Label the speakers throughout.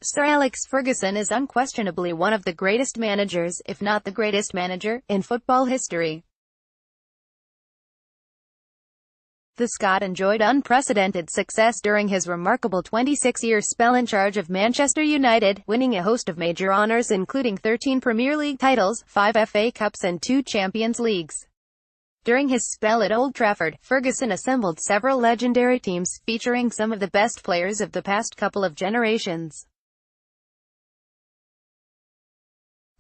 Speaker 1: Sir Alex Ferguson is unquestionably one of the greatest managers, if not the greatest manager, in football history. The Scot enjoyed unprecedented success during his remarkable 26-year spell in charge of Manchester United, winning a host of major honours including 13 Premier League titles, 5 FA Cups and 2 Champions Leagues. During his spell at Old Trafford, Ferguson assembled several legendary teams, featuring some of the best players of the past couple of generations.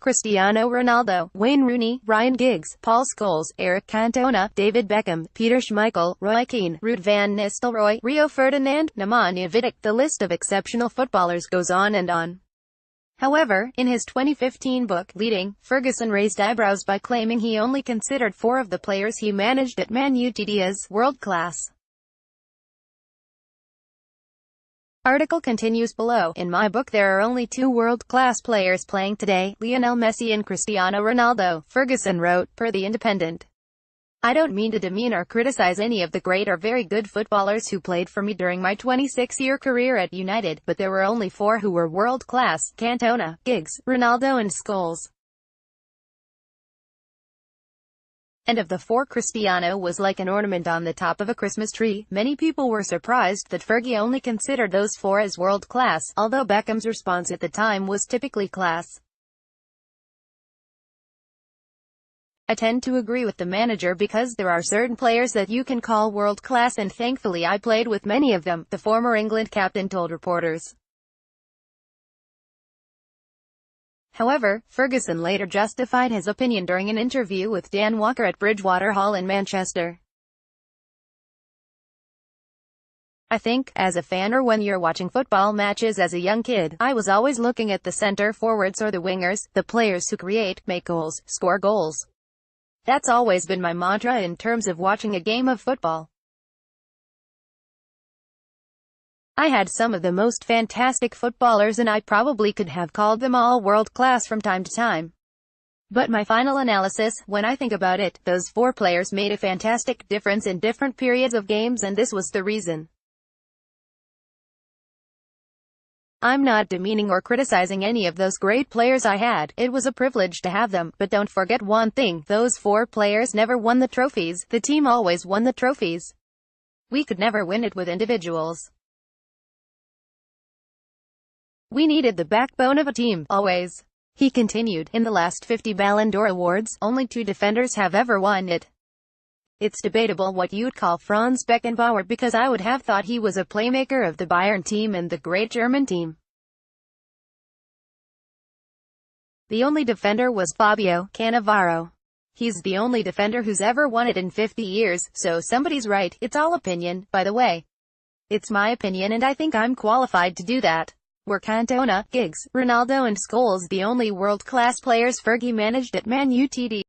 Speaker 1: Cristiano Ronaldo, Wayne Rooney, Ryan Giggs, Paul Scholes, Eric Cantona, David Beckham, Peter Schmeichel, Roy Keane, Ruud van Nistelrooy, Rio Ferdinand, Nemanja Vidic. The list of exceptional footballers goes on and on. However, in his 2015 book, Leading, Ferguson raised eyebrows by claiming he only considered 4 of the players he managed at Man Utd as world-class. Article continues below. In my book there are only 2 world-class players playing today, Lionel Messi and Cristiano Ronaldo, Ferguson wrote, per The Independent. I don't mean to demean or criticize any of the great or very good footballers who played for me during my 26-year career at United, but there were only 4 who were world-class: Cantona, Giggs, Ronaldo and Scholes. And of the 4, Cristiano was like an ornament on the top of a Christmas tree. Many people were surprised that Fergie only considered those 4 as world-class, although Beckham's response at the time was typically class. I tend to agree with the manager because there are certain players that you can call world-class and thankfully I played with many of them, the former England captain told reporters. However, Ferguson later justified his opinion during an interview with Dan Walker at Bridgewater Hall in Manchester. I think, as a fan or when you're watching football matches as a young kid, I was always looking at the center forwards or the wingers, the players who create, make goals, score goals. That's always been my mantra in terms of watching a game of football. I had some of the most fantastic footballers and I probably could have called them all world-class from time to time. But my final analysis, when I think about it, those 4 players made a fantastic difference in different periods of games and this was the reason. I'm not demeaning or criticizing any of those great players I had, it was a privilege to have them, but don't forget one thing, those 4 players never won the trophies, the team always won the trophies. We could never win it with individuals. We needed the backbone of a team, always. He continued, in the last 50 Ballon d'Or awards, only 2 defenders have ever won it. It's debatable what you'd call Franz Beckenbauer because I would have thought he was a playmaker of the Bayern team and the great German team. The only defender was Fabio Cannavaro. He's the only defender who's ever won it in 50 years, so somebody's right, it's all opinion, by the way. It's my opinion and I think I'm qualified to do that. Were Cantona, Giggs, Ronaldo and Scholes the only world-class players Fergie managed at Man Utd?